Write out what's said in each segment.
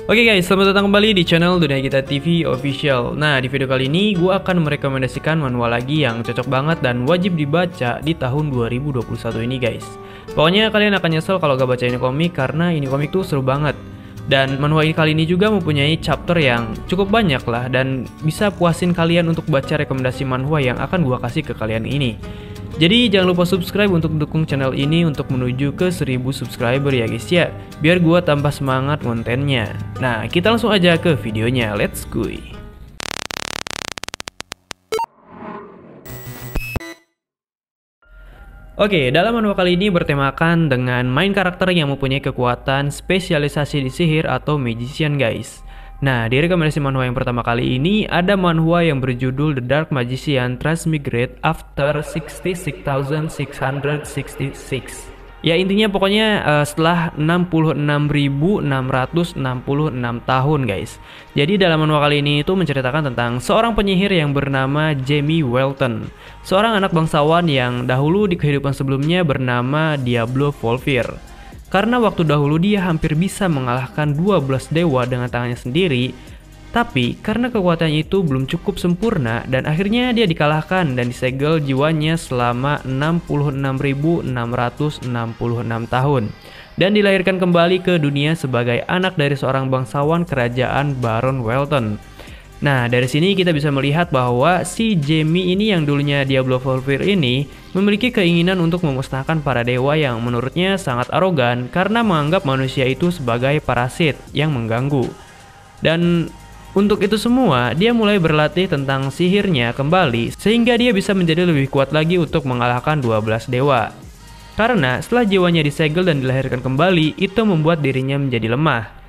Oke guys, selamat datang kembali di channel Dunia Kita TV Official. Nah, di video kali ini gue akan merekomendasikan manual lagi yang cocok banget dan wajib dibaca di tahun 2021 ini guys. Pokoknya kalian akan nyesel kalau gak baca ini komik karena ini komik tuh seru banget. Dan manual ini kali ini juga mempunyai chapter yang cukup banyak lah dan bisa puasin kalian untuk baca rekomendasi manhwa yang akan gue kasih ke kalian ini. Jadi jangan lupa subscribe untuk dukung channel ini untuk menuju ke 1000 subscriber ya guys ya, biar gua tambah semangat kontennya. Nah, kita langsung aja ke videonya, let's go. Oke, dalam manual kali ini bertemakan dengan main karakter yang mempunyai kekuatan spesialisasi di sihir atau magician guys. Nah, di rekomendasi manhwa yang pertama kali ini ada manhwa yang berjudul The Dark Magician Transmigrate After 66,666. Ya intinya pokoknya setelah 66.666 tahun guys. Jadi dalam manual kali ini itu menceritakan tentang seorang penyihir yang bernama Jamie Welton. Seorang anak bangsawan yang dahulu di kehidupan sebelumnya bernama Diablo Volvir. Karena waktu dahulu dia hampir bisa mengalahkan 12 dewa dengan tangannya sendiri, tapi karena kekuatannya itu belum cukup sempurna dan akhirnya dia dikalahkan dan disegel jiwanya selama 66.666 tahun dan dilahirkan kembali ke dunia sebagai anak dari seorang bangsawan kerajaan Baron Welton. Nah, dari sini kita bisa melihat bahwa si Jamie ini yang dulunya Diablo Volvir ini memiliki keinginan untuk memusnahkan para dewa yang menurutnya sangat arogan karena menganggap manusia itu sebagai parasit yang mengganggu. Dan untuk itu semua, dia mulai berlatih tentang sihirnya kembali sehingga dia bisa menjadi lebih kuat lagi untuk mengalahkan 12 dewa. Karena setelah jiwanya disegel dan dilahirkan kembali, itu membuat dirinya menjadi lemah.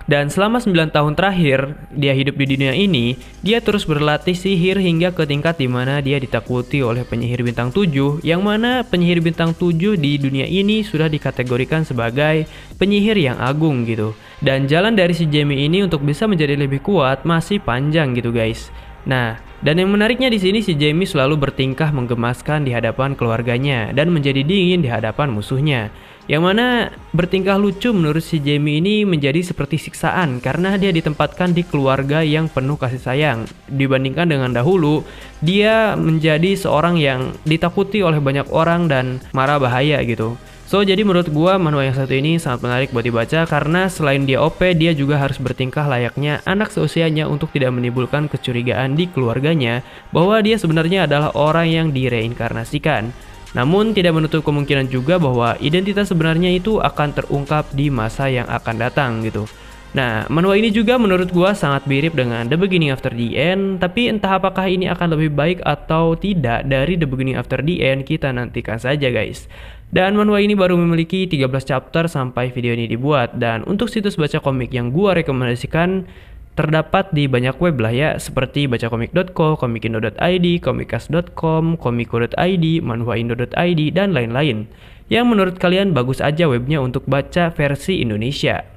Dan selama 9 tahun terakhir dia hidup di dunia ini, dia terus berlatih sihir hingga ke tingkat dimana dia ditakuti oleh penyihir bintang 7, yang mana penyihir bintang 7 di dunia ini sudah dikategorikan sebagai penyihir yang agung gitu. Dan jalan dari si Jamie ini untuk bisa menjadi lebih kuat masih panjang gitu guys. Nah, dan yang menariknya di sini si Jamie selalu bertingkah menggemaskan di hadapan keluarganya dan menjadi dingin di hadapan musuhnya. Yang mana bertingkah lucu menurut si Jamie ini menjadi seperti siksaan karena dia ditempatkan di keluarga yang penuh kasih sayang. Dibandingkan dengan dahulu, dia menjadi seorang yang ditakuti oleh banyak orang dan marah bahaya gitu. So, jadi menurut gua manual yang satu ini sangat menarik buat dibaca karena selain dia OP, dia juga harus bertingkah layaknya anak seusianya untuk tidak menimbulkan kecurigaan di keluarganya bahwa dia sebenarnya adalah orang yang direinkarnasikan. Namun tidak menutup kemungkinan juga bahwa identitas sebenarnya itu akan terungkap di masa yang akan datang gitu. Nah, manual ini juga menurut gua sangat mirip dengan The Beginning After the End, tapi entah apakah ini akan lebih baik atau tidak dari The Beginning After the End, kita nantikan saja guys. Dan manual ini baru memiliki 13 chapter sampai video ini dibuat, dan untuk situs baca komik yang gua rekomendasikan terdapat di banyak web lah ya, seperti bacakomik.co, komikindo.id, komikcast.com, komiko.id, manhwaindo.id, dan lain-lain. Yang menurut kalian bagus aja webnya untuk baca versi Indonesia.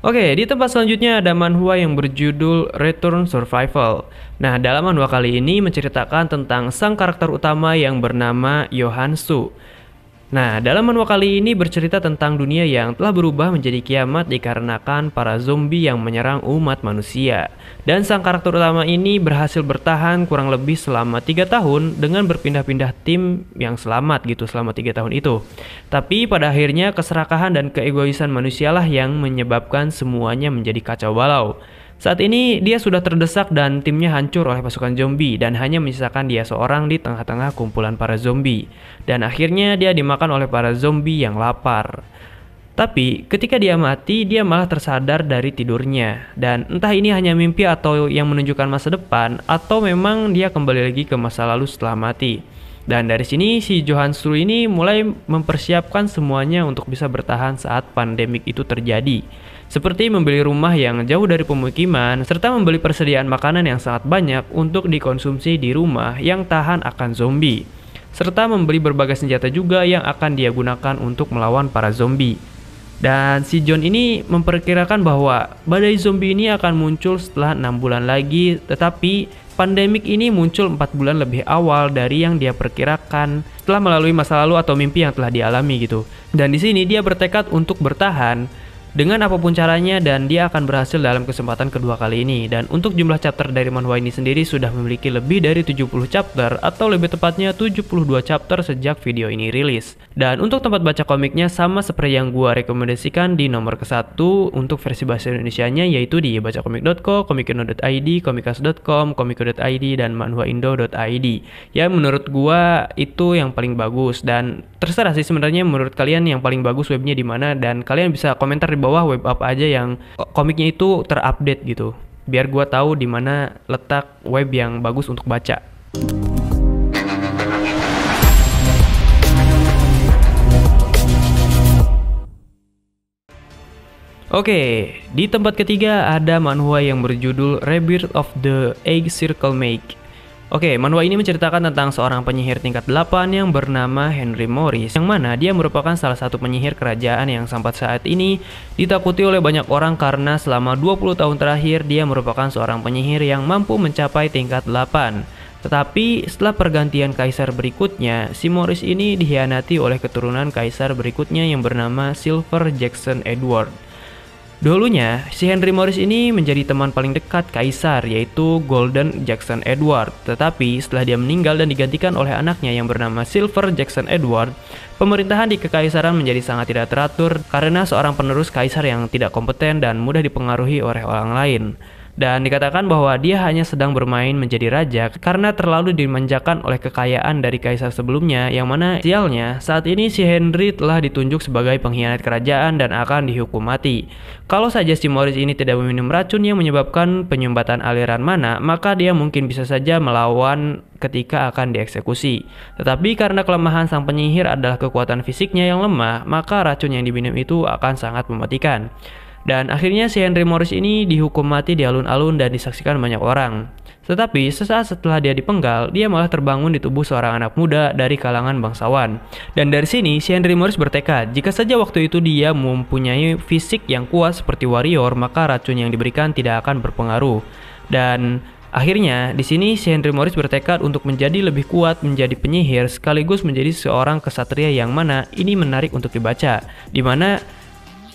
Oke, di tempat selanjutnya ada manhwa yang berjudul Return Survival. Nah, dalam manhwa kali ini menceritakan tentang sang karakter utama yang bernama Yohansu. Nah, dalam manhwa kali ini bercerita tentang dunia yang telah berubah menjadi kiamat dikarenakan para zombie yang menyerang umat manusia. Dan sang karakter utama ini berhasil bertahan kurang lebih selama 3 tahun dengan berpindah-pindah tim yang selamat gitu selama 3 tahun itu. Tapi pada akhirnya keserakahan dan keegoisan manusialah yang menyebabkan semuanya menjadi kacau balau. Saat ini dia sudah terdesak dan timnya hancur oleh pasukan zombie dan hanya menyisakan dia seorang di tengah-tengah kumpulan para zombie. Dan akhirnya dia dimakan oleh para zombie yang lapar. Tapi ketika dia mati, dia malah tersadar dari tidurnya. Dan entah ini hanya mimpi atau yang menunjukkan masa depan, atau memang dia kembali lagi ke masa lalu setelah mati. Dan dari sini si Yohansu ini mulai mempersiapkan semuanya untuk bisa bertahan saat pandemik itu terjadi. Seperti membeli rumah yang jauh dari pemukiman, serta membeli persediaan makanan yang sangat banyak untuk dikonsumsi di rumah yang tahan akan zombie. Serta membeli berbagai senjata juga yang akan dia gunakan untuk melawan para zombie. Dan si John ini memperkirakan bahwa badai zombie ini akan muncul setelah 6 bulan lagi, tetapi pandemik ini muncul 4 bulan lebih awal dari yang dia perkirakan setelah melalui masa lalu atau mimpi yang telah dialami gitu. Dan di sini dia bertekad untuk bertahan dengan apapun caranya, dan dia akan berhasil dalam kesempatan kedua kali ini. Dan untuk jumlah chapter dari manhwa ini sendiri sudah memiliki lebih dari 70 chapter, atau lebih tepatnya 72 chapter sejak video ini rilis. Dan untuk tempat baca komiknya sama seperti yang gua rekomendasikan di nomor ke-1 untuk versi bahasa Indonesianya, yaitu di bacakomik.co, komikino.id, komikas.com, komiko.id, dan manhwaindo.id. Ya, menurut gua itu yang paling bagus, dan terserah sih sebenarnya menurut kalian yang paling bagus webnya di mana, dan kalian bisa komentar di bawah web apa aja yang komiknya itu terupdate gitu, biar gua tahu di mana letak web yang bagus untuk baca. Oke, di tempat ketiga ada manhwa yang berjudul Rebirth of the Egg Circle Make. Oke, manhwa ini menceritakan tentang seorang penyihir tingkat 8 yang bernama Henry Morris, yang mana dia merupakan salah satu penyihir kerajaan yang sampai saat ini ditakuti oleh banyak orang karena selama 20 tahun terakhir dia merupakan seorang penyihir yang mampu mencapai tingkat 8. Tetapi setelah pergantian kaisar berikutnya, si Morris ini dikhianati oleh keturunan kaisar berikutnya yang bernama Silver Jackson Edward. Dulunya, si Henry Morris ini menjadi teman paling dekat kaisar, yaitu Golden Jackson Edward. Tetapi setelah dia meninggal dan digantikan oleh anaknya yang bernama Silver Jackson Edward, pemerintahan di kekaisaran menjadi sangat tidak teratur karena seorang penerus kaisar yang tidak kompeten dan mudah dipengaruhi oleh orang lain. Dan dikatakan bahwa dia hanya sedang bermain menjadi raja karena terlalu dimanjakan oleh kekayaan dari kaisar sebelumnya, yang mana sialnya saat ini si Henry telah ditunjuk sebagai pengkhianat kerajaan dan akan dihukum mati. Kalau saja si Morris ini tidak meminum racun yang menyebabkan penyumbatan aliran mana, maka dia mungkin bisa saja melawan ketika akan dieksekusi. Tetapi karena kelemahan sang penyihir adalah kekuatan fisiknya yang lemah, maka racun yang diminum itu akan sangat mematikan. Dan akhirnya si Henry Morris ini dihukum mati di alun-alun dan disaksikan banyak orang. Tetapi sesaat setelah dia dipenggal, dia malah terbangun di tubuh seorang anak muda dari kalangan bangsawan. Dan dari sini si Henry Morris bertekad, jika saja waktu itu dia mempunyai fisik yang kuat seperti warrior, maka racun yang diberikan tidak akan berpengaruh. Dan akhirnya di sini si Henry Morris bertekad untuk menjadi lebih kuat, menjadi penyihir sekaligus menjadi seorang kesatria, yang mana ini menarik untuk dibaca, di mana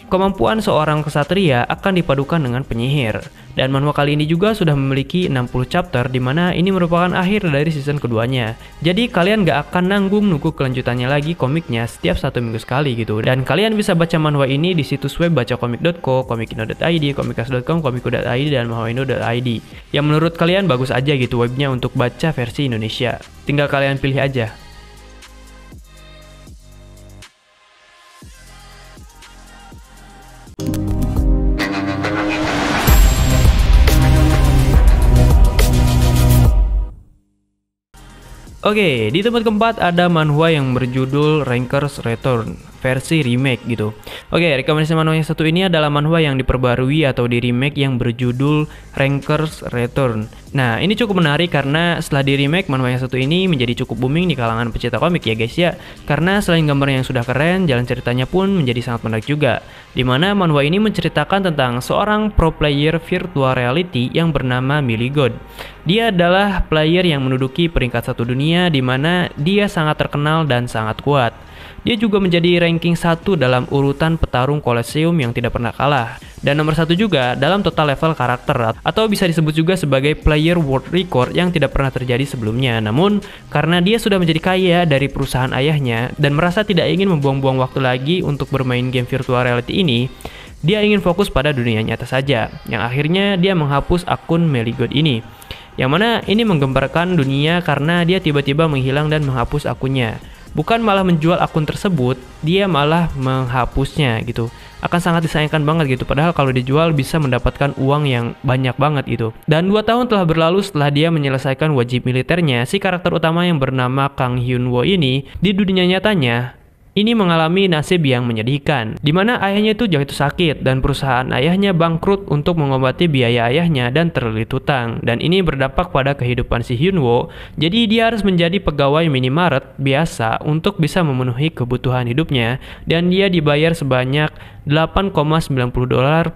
kemampuan seorang kesatria akan dipadukan dengan penyihir. Dan manhwa kali ini juga sudah memiliki 60 chapter, di mana ini merupakan akhir dari season keduanya. Jadi kalian gak akan nanggung nunggu kelanjutannya lagi komiknya setiap 1 minggu sekali gitu. Dan kalian bisa baca manhwa ini di situs web bacakomik.co, komikino.id, komikas.com, komiko.id, dan manhwaindo.id. Yang menurut kalian bagus aja gitu webnya untuk baca versi Indonesia. Tinggal kalian pilih aja. Oke, di tempat keempat ada manhwa yang berjudul Ranker's Return versi remake gitu. Oke, rekomendasi manhwa yang satu ini adalah manhwa yang diperbarui atau di remake yang berjudul Ranker's Return. Nah, ini cukup menarik karena setelah di remake, manhwa yang satu ini menjadi cukup booming di kalangan pecinta komik ya guys ya. Karena selain gambarnya yang sudah keren, jalan ceritanya pun menjadi sangat menarik juga. Dimana manhwa ini menceritakan tentang seorang pro player virtual reality yang bernama Millie God. Dia adalah player yang menduduki peringkat 1 dunia, di mana dia sangat terkenal dan sangat kuat. Dia juga menjadi ranking 1 dalam urutan petarung Colosseum yang tidak pernah kalah. Dan nomor 1 juga dalam total level karakter, atau bisa disebut juga sebagai player world record yang tidak pernah terjadi sebelumnya. Namun, karena dia sudah menjadi kaya dari perusahaan ayahnya dan merasa tidak ingin membuang-buang waktu lagi untuk bermain game virtual reality ini, dia ingin fokus pada dunia nyata saja. Yang akhirnya dia menghapus akun Millie God ini. Yang mana ini menggemparkan dunia karena dia tiba-tiba menghilang dan menghapus akunnya. Bukan malah menjual akun tersebut, dia malah menghapusnya gitu. Akan sangat disayangkan banget gitu, padahal kalau dijual bisa mendapatkan uang yang banyak banget gitu. Dan 2 tahun telah berlalu setelah dia menyelesaikan wajib militernya, si karakter utama yang bernama Kang Hyun Woo ini di dunia nyatanya ini mengalami nasib yang menyedihkan, di mana ayahnya itu jatuh sakit dan perusahaan ayahnya bangkrut untuk mengobati biaya ayahnya dan terlilit hutang. Dan ini berdampak pada kehidupan si Hyunwoo, jadi dia harus menjadi pegawai minimarket biasa untuk bisa memenuhi kebutuhan hidupnya, dan dia dibayar sebanyak $8,90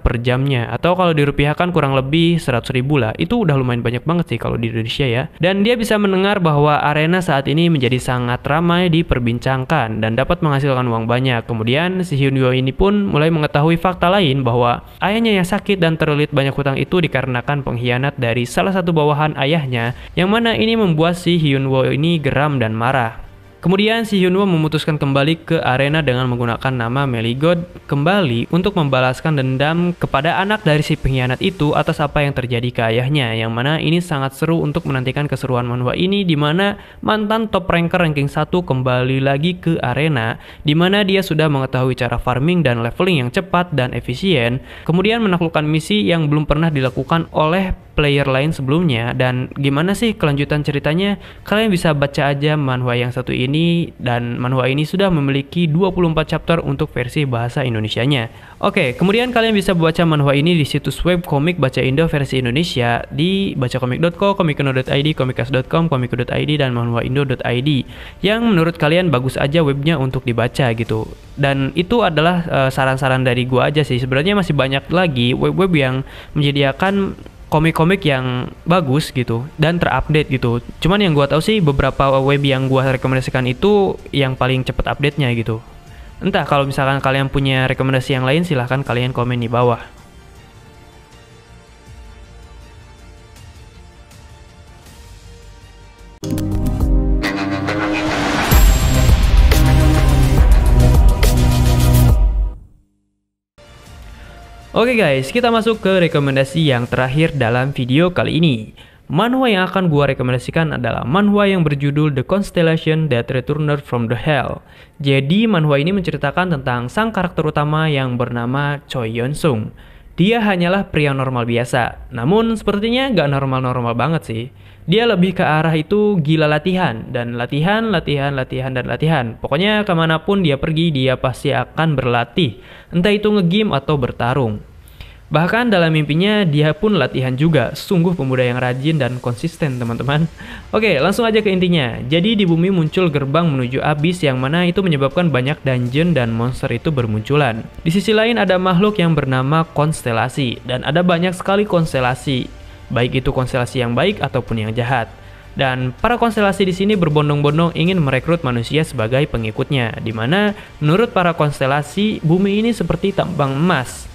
per jamnya, atau kalau dirupiahkan kurang lebih 100.000 lah. Itu udah lumayan banyak banget sih kalau di Indonesia ya. Dan dia bisa mendengar bahwa arena saat ini menjadi sangat ramai diperbincangkan dan dapat menghasilkan uang banyak. Kemudian si Hyunwoo ini pun mulai mengetahui fakta lain bahwa ayahnya yang sakit dan terlilit banyak hutang itu dikarenakan pengkhianat dari salah satu bawahan ayahnya, yang mana ini membuat si Hyunwoo ini geram dan marah. Kemudian si Hyunwoo memutuskan kembali ke arena dengan menggunakan nama Meligod kembali untuk membalaskan dendam kepada anak dari si pengkhianat itu atas apa yang terjadi ke ayahnya, yang mana ini sangat seru untuk menantikan keseruan manhwa ini, di mana mantan top ranker ranking 1 kembali lagi ke arena, di mana dia sudah mengetahui cara farming dan leveling yang cepat dan efisien, kemudian menaklukkan misi yang belum pernah dilakukan oleh player lain sebelumnya. Dan gimana sih kelanjutan ceritanya? Kalian bisa baca aja manhwa yang satu ini, dan manhwa ini sudah memiliki 24 chapter untuk versi bahasa Indonesianya. Oke, kemudian kalian bisa baca manhwa ini di situs web Komik Baca Indo versi Indonesia di bacakomik.co, komikono.id, komikas.com, komiko.id, dan manhwaindo.id yang menurut kalian bagus aja webnya untuk dibaca gitu. Dan itu adalah saran-saran dari gua aja sih. Sebenarnya masih banyak lagi web-web yang menyediakan komik-komik yang bagus gitu dan terupdate gitu. Cuman yang gua tahu sih beberapa web yang gua rekomendasikan itu yang paling cepat update-nya gitu. Entah, kalau misalkan kalian punya rekomendasi yang lain silahkan kalian komen di bawah. Oke guys, kita masuk ke rekomendasi yang terakhir dalam video kali ini. Manhwa yang akan gua rekomendasikan adalah manhwa yang berjudul The Constellation That Returned from the Hell. Jadi manhwa ini menceritakan tentang sang karakter utama yang bernama Choi Yeon-sung. Dia hanyalah pria normal biasa, namun sepertinya gak normal-normal banget sih. Dia lebih ke arah itu gila latihan, dan latihan. Pokoknya kemanapun dia pergi, dia pasti akan berlatih, entah itu nge-game atau bertarung. Bahkan dalam mimpinya dia pun latihan juga. Sungguh pemuda yang rajin dan konsisten teman-teman. Oke, langsung aja ke intinya. Jadi di bumi muncul gerbang menuju abyss, yang mana itu menyebabkan banyak dungeon dan monster itu bermunculan. Di sisi lain ada makhluk yang bernama konstelasi, dan ada banyak sekali konstelasi, baik itu konstelasi yang baik ataupun yang jahat. Dan para konstelasi di sini berbondong-bondong ingin merekrut manusia sebagai pengikutnya, di mana menurut para konstelasi bumi ini seperti tambang emas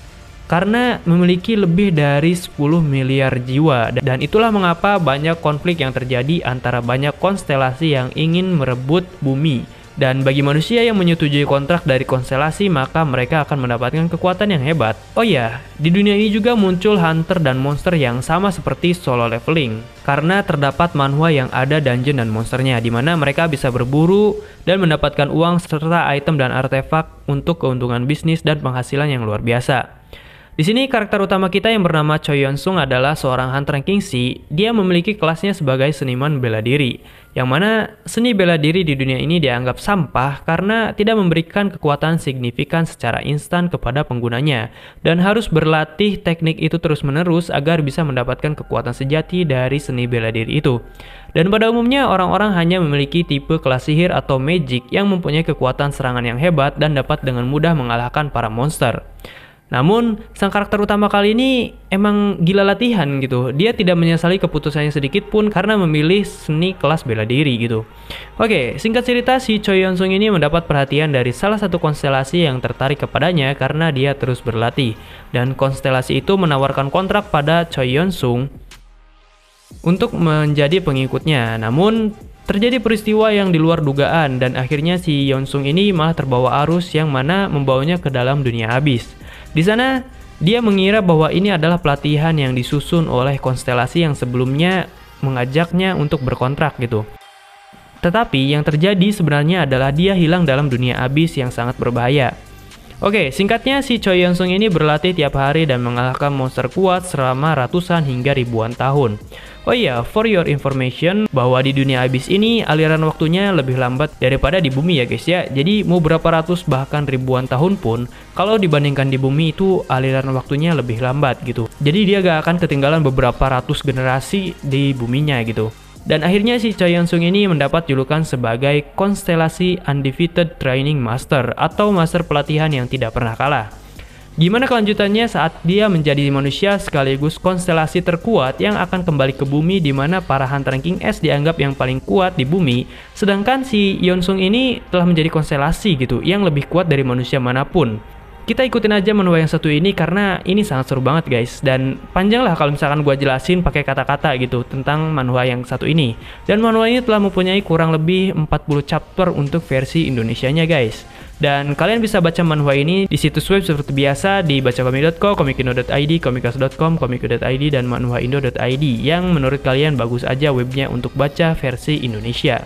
karena memiliki lebih dari 10 miliar jiwa. Dan itulah mengapa banyak konflik yang terjadi antara banyak konstelasi yang ingin merebut bumi. Dan bagi manusia yang menyetujui kontrak dari konstelasi, maka mereka akan mendapatkan kekuatan yang hebat. Oh iya, di dunia ini juga muncul hunter dan monster yang sama seperti solo leveling, karena terdapat manhwa yang ada dungeon dan monsternya, di mana mereka bisa berburu dan mendapatkan uang serta item dan artefak untuk keuntungan bisnis dan penghasilan yang luar biasa. Di sini karakter utama kita yang bernama Choi Yeon-sung adalah seorang hunter ranking C. Dia memiliki kelasnya sebagai seniman bela diri, yang mana seni bela diri di dunia ini dianggap sampah karena tidak memberikan kekuatan signifikan secara instan kepada penggunanya, dan harus berlatih teknik itu terus-menerus agar bisa mendapatkan kekuatan sejati dari seni bela diri itu. Dan pada umumnya orang-orang hanya memiliki tipe kelas sihir atau magic yang mempunyai kekuatan serangan yang hebat dan dapat dengan mudah mengalahkan para monster. Namun, sang karakter utama kali ini emang gila latihan gitu. Dia tidak menyesali keputusannya sedikit pun karena memilih seni kelas bela diri gitu. Oke, singkat cerita, si Choi Yeon-sung ini mendapat perhatian dari salah satu konstelasi yang tertarik kepadanya karena dia terus berlatih. Dan konstelasi itu menawarkan kontrak pada Choi Yeon-sung untuk menjadi pengikutnya. Namun, terjadi peristiwa yang di luar dugaan dan akhirnya si Yeon-sung ini malah terbawa arus yang mana membawanya ke dalam dunia abyss. Di sana, dia mengira bahwa ini adalah pelatihan yang disusun oleh konstelasi yang sebelumnya mengajaknya untuk berkontrak gitu. Tetapi yang terjadi sebenarnya adalah dia hilang dalam dunia abyss yang sangat berbahaya. Oke, singkatnya si Choi Yeon-sung ini berlatih tiap hari dan mengalahkan monster kuat selama ratusan hingga ribuan tahun. Oh iya, for your information, bahwa di dunia abyss ini aliran waktunya lebih lambat daripada di bumi ya guys ya. Jadi mau berapa ratus bahkan ribuan tahun pun, kalau dibandingkan di bumi itu aliran waktunya lebih lambat gitu. Jadi dia gak akan ketinggalan beberapa ratus generasi di buminya gitu. Dan akhirnya si Choi Yeon-sung ini mendapat julukan sebagai konstelasi Undefeated Training Master atau master pelatihan yang tidak pernah kalah. Gimana kelanjutannya saat dia menjadi manusia sekaligus konstelasi terkuat yang akan kembali ke bumi di mana para hunter ranking S dianggap yang paling kuat di bumi, sedangkan si Yonsung ini telah menjadi konstelasi gitu yang lebih kuat dari manusia manapun. Kita ikutin aja manhwa yang satu ini karena ini sangat seru banget guys, dan panjang lah kalau misalkan gua jelasin pakai kata-kata gitu tentang manhwa yang satu ini. Dan manhwa ini telah mempunyai kurang lebih 40 chapter untuk versi Indonesianya guys. Dan kalian bisa baca manhwa ini di situs web seperti biasa di bacakomik.co, komikindo.id, komikas.com, komiku.id, dan manhwaindo.id yang menurut kalian bagus aja webnya untuk baca versi Indonesia.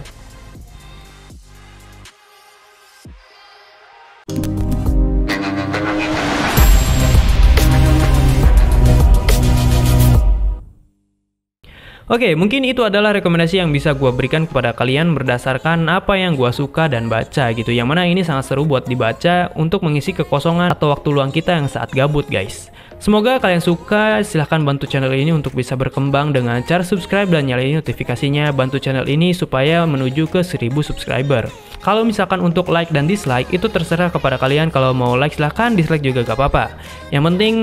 Oke, mungkin itu adalah rekomendasi yang bisa gue berikan kepada kalian berdasarkan apa yang gue suka dan baca gitu. Yang mana ini sangat seru buat dibaca untuk mengisi kekosongan atau waktu luang kita yang saat gabut guys. Semoga kalian suka, silahkan bantu channel ini untuk bisa berkembang dengan cara subscribe dan nyalain notifikasinya. Bantu channel ini supaya menuju ke 1000 subscriber. Kalau misalkan untuk like dan dislike itu terserah kepada kalian. Kalau mau like silahkan, dislike juga gak apa-apa. Yang penting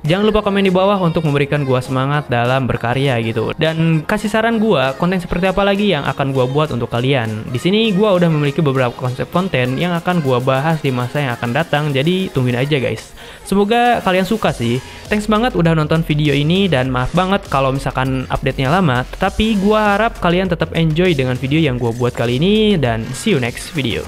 jangan lupa komen di bawah untuk memberikan gua semangat dalam berkarya gitu. Dan kasih saran gua konten seperti apa lagi yang akan gua buat untuk kalian. Di sini gua udah memiliki beberapa konsep konten yang akan gua bahas di masa yang akan datang. Jadi tungguin aja guys. Semoga kalian suka sih. Thanks banget udah nonton video ini dan maaf banget kalau misalkan update-nya lama. Tetapi gua harap kalian tetap enjoy dengan video yang gua buat kali ini dan see you next video.